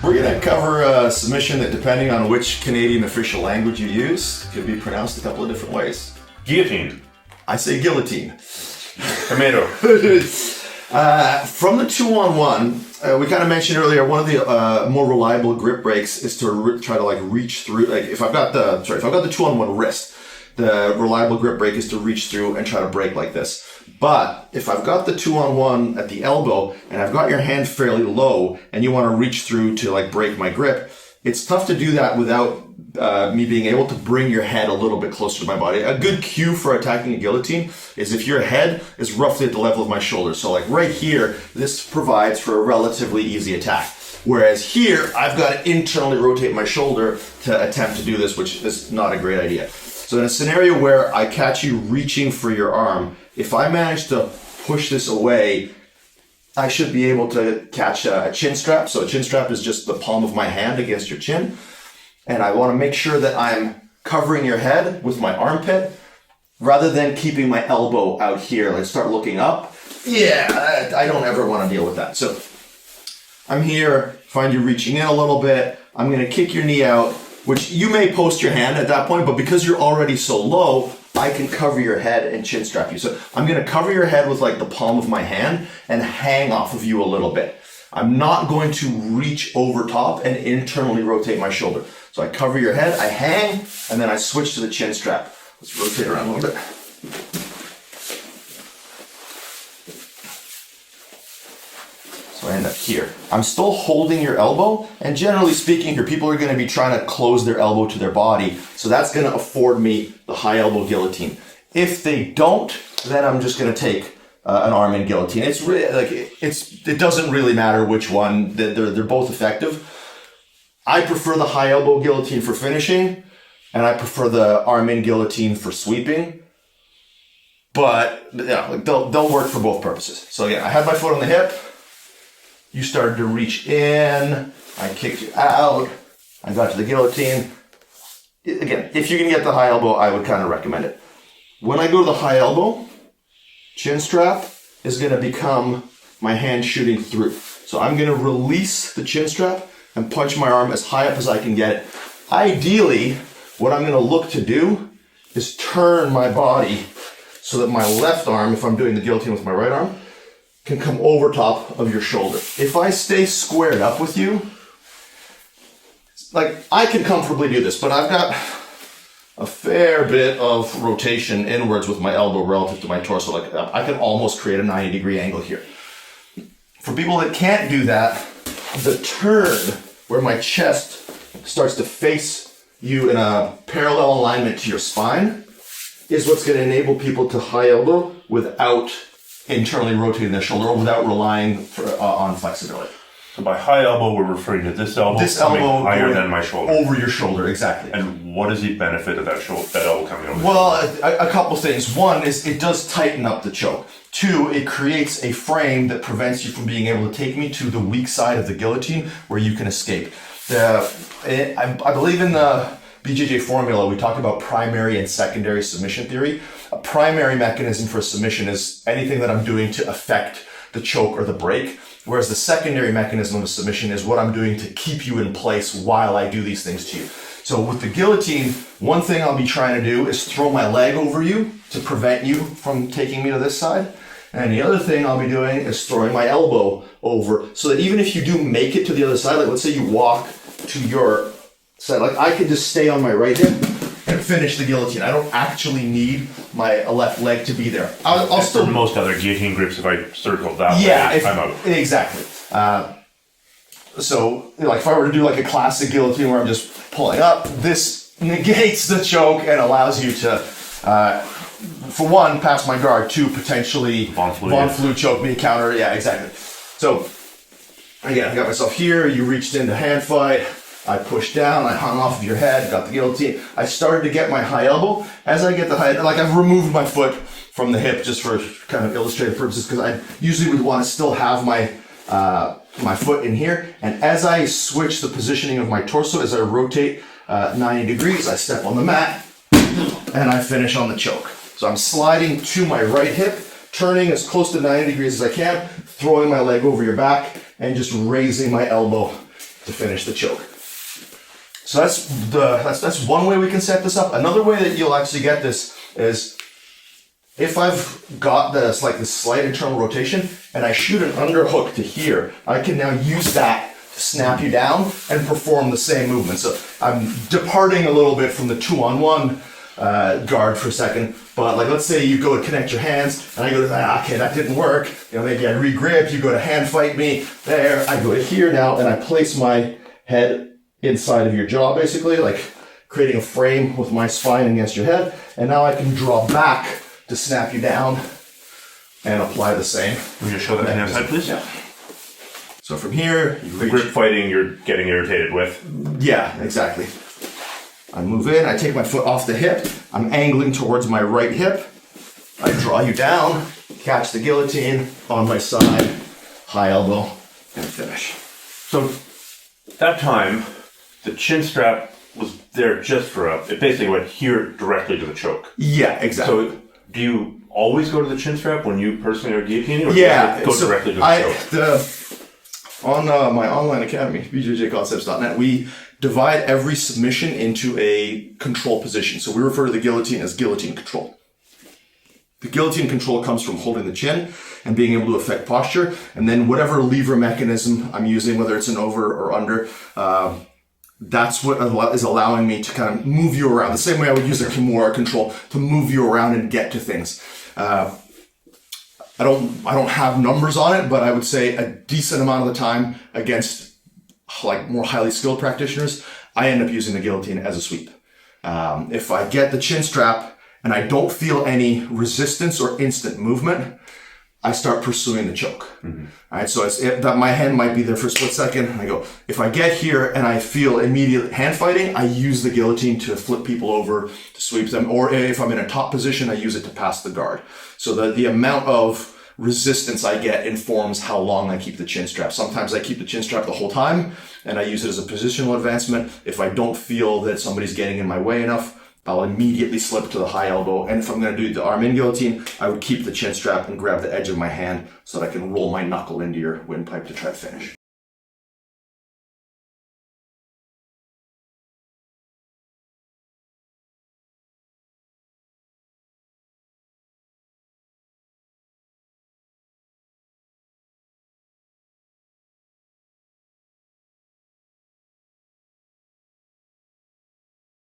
We're going to cover a submission that, depending on which Canadian official language you use, could be pronounced a couple of different ways. Guillotine. I say guillotine. Tomato. From the 2-on-1, we kind of mentioned earlier, one of the more reliable grip breaks is to try to like reach through. Like if I've got the 2-on-1 wrist, the reliable grip break is to reach through and try to break like this. But if I've got the 2-on-1 at the elbow and I've got your hand fairly low and you want to reach through to like break my grip, it's tough to do that without me being able to bring your head a little bit closer to my body. A good cue for attacking a guillotine is if your head is roughly at the level of my shoulder. So like right here, this provides for a relatively easy attack. Whereas here, I've got to internally rotate my shoulder to attempt to do this, which is not a great idea. So in a scenario where I catch you reaching for your arm, if I manage to push this away, I should be able to catch a chin strap. So a chin strap is just the palm of my hand against your chin. And I want to make sure that I'm covering your head with my armpit rather than keeping my elbow out here. Like start looking up. Yeah, I don't ever want to deal with that. So I'm here, find you reaching in a little bit. I'm going to kick your knee out, which you may post your hand at that point, but because you're already so low, I can cover your head and chin strap you. So I'm going to cover your head with like the palm of my hand and hang off of you a little bit. I'm not going to reach over top and internally rotate my shoulder. So I cover your head, I hang, and then I switch to the chin strap. Let's rotate around a little bit. So I end up here. I'm still holding your elbow, and generally speaking here, people are going to be trying to close their elbow to their body, so that's going to afford me the high elbow guillotine. If they don't, then I'm just going to take an arm in guillotine. It's really like it doesn't really matter which one. They're both effective. I prefer the high elbow guillotine for finishing, and I prefer the arm in guillotine for sweeping. But yeah, like they'll work for both purposes. So yeah, I had my foot on the hip. You started to reach in. I kicked you out. I got to the guillotine. Again, if you can get the high elbow, I would kind of recommend it. When I go to the high elbow, chin strap is going to become my hand shooting through. So I'm going to release the chin strap and punch my arm as high up as I can get it. Ideally, what I'm going to look to do is turn my body so that my left arm, if I'm doing the guillotine with my right arm, can come over top of your shoulder. If I stay squared up with you, like I can comfortably do this, but I've got a fair bit of rotation inwards with my elbow relative to my torso. Like I can almost create a 90-degree angle here. For people that can't do that, the turn where my chest starts to face you in a parallel alignment to your spine is what's going to enable people to high elbow without internally rotating their shoulder or without relying on flexibility. So by high elbow, we're referring to this elbow coming higher than my shoulder. Over your shoulder, exactly. And what is the benefit of that elbow coming over? Well, a couple things. One is it does tighten up the choke. Two, it creates a frame that prevents you from being able to take me to the weak side of the guillotine where you can escape. I believe in the BJJ formula, we talked about primary and secondary submission theory. A primary mechanism for submission is anything that I'm doing to affect the choke or the break, whereas the secondary mechanism of a submission is what I'm doing to keep you in place while I do these things to you. So with the guillotine, one thing I'll be trying to do is throw my leg over you to prevent you from taking me to this side. And the other thing I'll be doing is throwing my elbow over so that even if you do make it to the other side, like let's say you walk to your side, like I can just stay on my right hip and finish the guillotine. I don't actually need my left leg to be there. I'll still... For most other guillotine grips, if I circle that way, I'm out. Exactly. So, like if I were to do like a classic guillotine where I'm just pulling up, this negates the choke and allows you to, for one, pass my guard, two, potentially Von Flue choke me, counter. Yeah, exactly. So, again, I got myself here. You reached into hand fight. I pushed down, I hung off of your head, got the guillotine. I started to get my high elbow. As I get the high, like I've removed my foot from the hip just for kind of illustrative purposes because I usually would want to still have my my foot in here. And as I switch the positioning of my torso, as I rotate 90 degrees, I step on the mat and I finish on the choke. So I'm sliding to my right hip, turning as close to 90 degrees as I can, throwing my leg over your back and just raising my elbow to finish the choke. So that's one way we can set this up. Another way that you'll actually get this is if I've got this slight internal rotation and I shoot an underhook to here, I can now use that to snap you down and perform the same movement. So I'm departing a little bit from the 2-on-1 guard for a second, but like let's say you go to connect your hands and I go to okay, that didn't work. Maybe I regrip, you go to hand fight me. There, I go to here now and I place my head inside of your jaw, basically, like creating a frame with my spine against your head. And now I can draw back to snap you down and apply the same. Will you show that hand side, please? Yeah. So from here, the grip fighting you're getting irritated with. Yeah, exactly. I move in, I take my foot off the hip, I'm angling towards my right hip, I draw you down, catch the guillotine on my side, high elbow, and finish. So that time, the chin strap was there just for it basically went here directly to the choke. Yeah, exactly. So do you always go to the chin strap when you personally are guillotining, or yeah, do you go directly to the choke? On my online academy, bjjconcepts.net, we divide every submission into a control position. So we refer to the guillotine as guillotine control. The guillotine control comes from holding the chin and being able to affect posture, and then whatever lever mechanism I'm using, whether it's an over or under, that's what is allowing me to kind of move you around. The same way I would use a Kimura control to move you around and get to things. I don't have numbers on it, but I would say a decent amount of the time against like more highly skilled practitioners, I end up using the guillotine as a sweep. If I get the chin strap and I don't feel any resistance or instant movement, I start pursuing the choke. Mm-hmm. All right, so that my hand might be there for a split second. And I go, if I get here and I feel immediate hand fighting, I use the guillotine to flip people over, to sweep them. Or if I'm in a top position, I use it to pass the guard. So the amount of resistance I get informs how long I keep the chin strap. Sometimes I keep the chin strap the whole time and I use it as a positional advancement. If I don't feel that somebody's getting in my way enough, I'll immediately slip to the high elbow. And if I'm going to do the arm in guillotine, I would keep the chin strap and grab the edge of my hand so that I can roll my knuckle into your windpipe to try to finish.